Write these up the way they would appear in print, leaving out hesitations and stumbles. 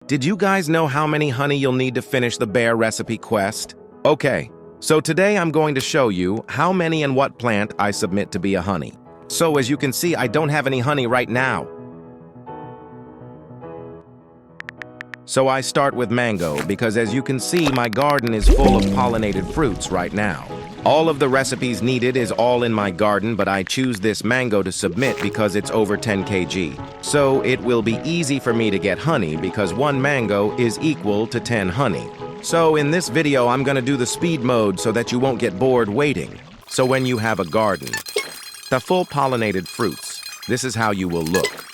Did you guys know how many honey you'll need to finish the bear recipe quest? Okay, so today I'm going to show you how many and what plant I submit to be a honey. So as you can see, I don't have any honey right now. So I start with mango because as you can see, my garden is full of pollinated fruits right now. All of the recipes needed is all in my garden, but I choose this mango to submit because it's over 10 kg. So it will be easy for me to get honey because one mango is equal to 10 honey. So in this video, I'm gonna do the speed mode so that you won't get bored waiting. So when you have a garden, the full pollinated fruits, this is how you will look.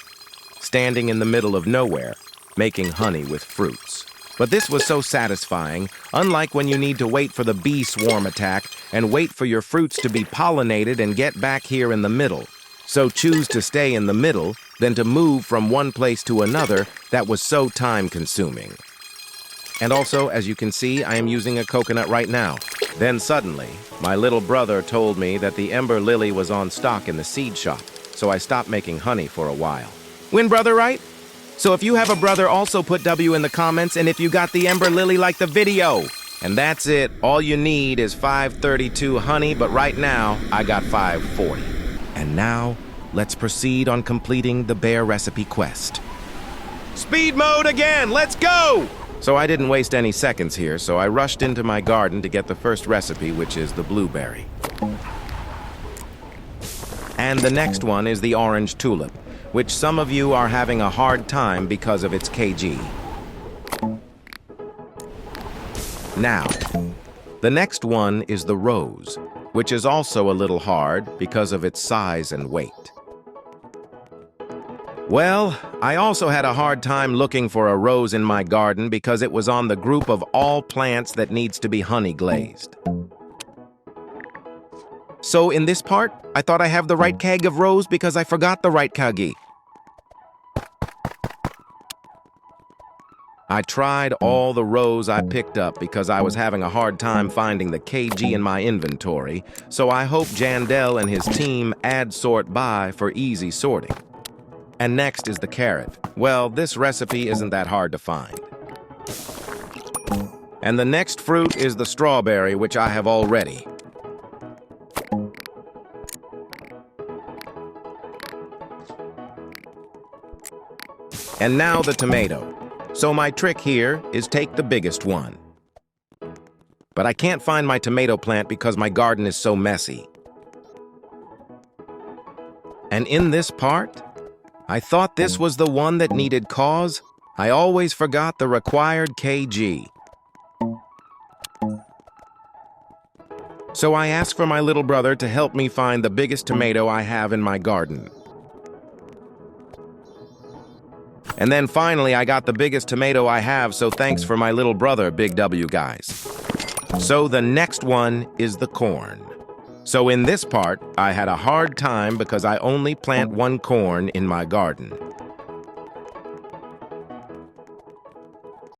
Standing in the middle of nowhere, making honey with fruits. But this was so satisfying, unlike when you need to wait for the bee swarm attack and wait for your fruits to be pollinated and get back here in the middle. So choose to stay in the middle than to move from one place to another. That was so time-consuming. And also, as you can see, I am using a coconut right now. Then suddenly, my little brother told me that the ember lily was on stock in the seed shop, so I stopped making honey for a while. Win brother, right? So if you have a brother, also put W in the comments, and if you got the ember lily, like the video. And that's it. All you need is 532 honey, but right now, I got 540. And now, let's proceed on completing the bear recipe quest. Speed mode again, let's go! So I didn't waste any seconds here, so I rushed into my garden to get the first recipe, which is the blueberry. And the next one is the orange tulip, which some of you are having a hard time because of its kg. Now, the next one is the rose, which is also a little hard because of its size and weight. Well, I also had a hard time looking for a rose in my garden because it was on the group of all plants that needs to be honey glazed. So in this part, I thought I have the right keg of rose because I forgot the right kagi. I tried all the rows I picked up because I was having a hard time finding the kg in my inventory, so I hope Jandel and his team add sort by for easy sorting. And next is the carrot. Well, this recipe isn't that hard to find. And the next fruit is the strawberry, which I have already. And now the tomato. So my trick here is take the biggest one. But I can't find my tomato plant because my garden is so messy. And in this part, I thought this was the one that needed cause. I always forgot the required kg. So I asked for my little brother to help me find the biggest tomato I have in my garden. And then finally, I got the biggest tomato I have, so thanks for my little brother, Big W, guys. So the next one is the corn. So in this part, I had a hard time because I only plant one corn in my garden.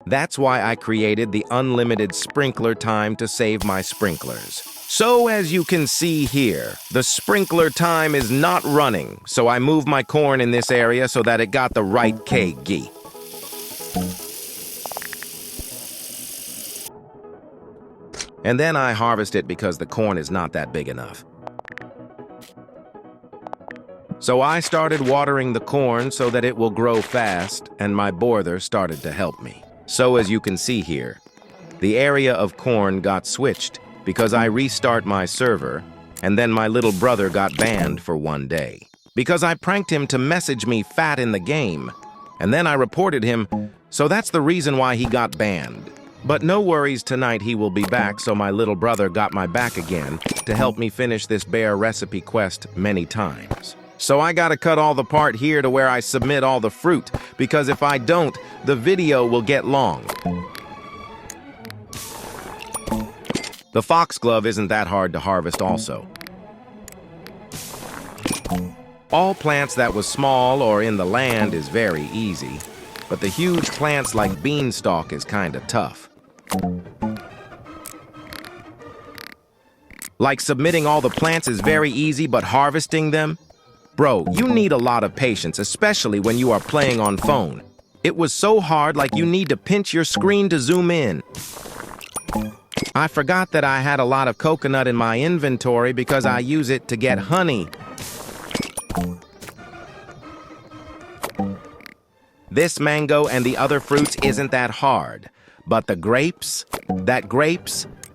That's why I created the unlimited sprinkler time to save my sprinklers. So as you can see here, the sprinkler time is not running, so I moved my corn in this area so that it got the right kg. And then I harvest it because the corn is not that big enough. So I started watering the corn so that it will grow fast, and my brother started to help me. So as you can see here, the area of corn got switched because I restart my server, and then my little brother got banned for one day. Because I pranked him to message me fat in the game, and then I reported him, so that's the reason why he got banned. But no worries, tonight he will be back, so my little brother got my back again to help me finish this bear recipe quest many times. So I gotta cut all the part here to where I submit all the fruit, because if I don't, the video will get long. The foxglove isn't that hard to harvest also. All plants that was small or in the land is very easy, but the huge plants like beanstalk is kinda tough. Like submitting all the plants is very easy, but harvesting them? Bro, you need a lot of patience, especially when you are playing on phone. It was so hard, like you need to pinch your screen to zoom in. I forgot that I had a lot of coconut in my inventory because I use it to get honey. This mango and the other fruits isn't that hard, but the grapes,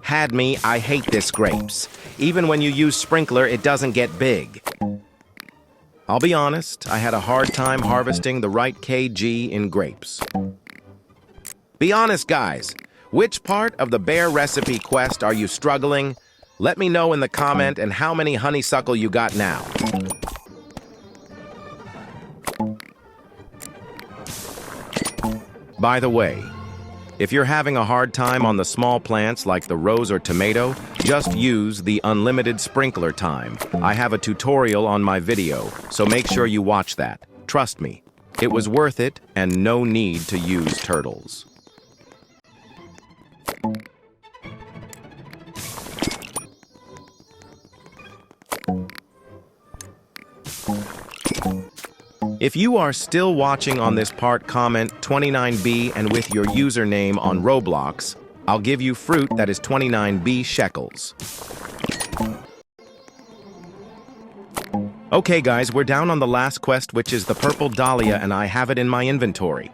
had me. I hate this grapes. Even when you use sprinkler, it doesn't get big. I'll be honest, I had a hard time harvesting the right kg in grapes. Be honest, guys. Which part of the bear recipe quest are you struggling? Let me know in the comment and how many honeysuckle you got now. By the way, if you're having a hard time on the small plants like the rose or tomato, just use the unlimited sprinkler time. I have a tutorial on my video, so make sure you watch that. Trust me, it was worth it and no need to use turtles. If you are still watching on this part, comment 29B and with your username on Roblox, I'll give you fruit that is 29B shekels. Okay guys, we're down on the last quest, which is the purple dahlia, and I have it in my inventory.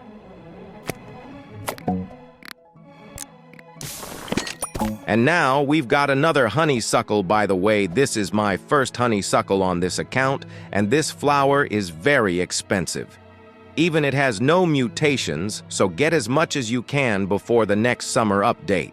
And now we've got another honeysuckle. By the way, this is my first honeysuckle on this account, and this flower is very expensive. Even it has no mutations, so get as much as you can before the next summer update.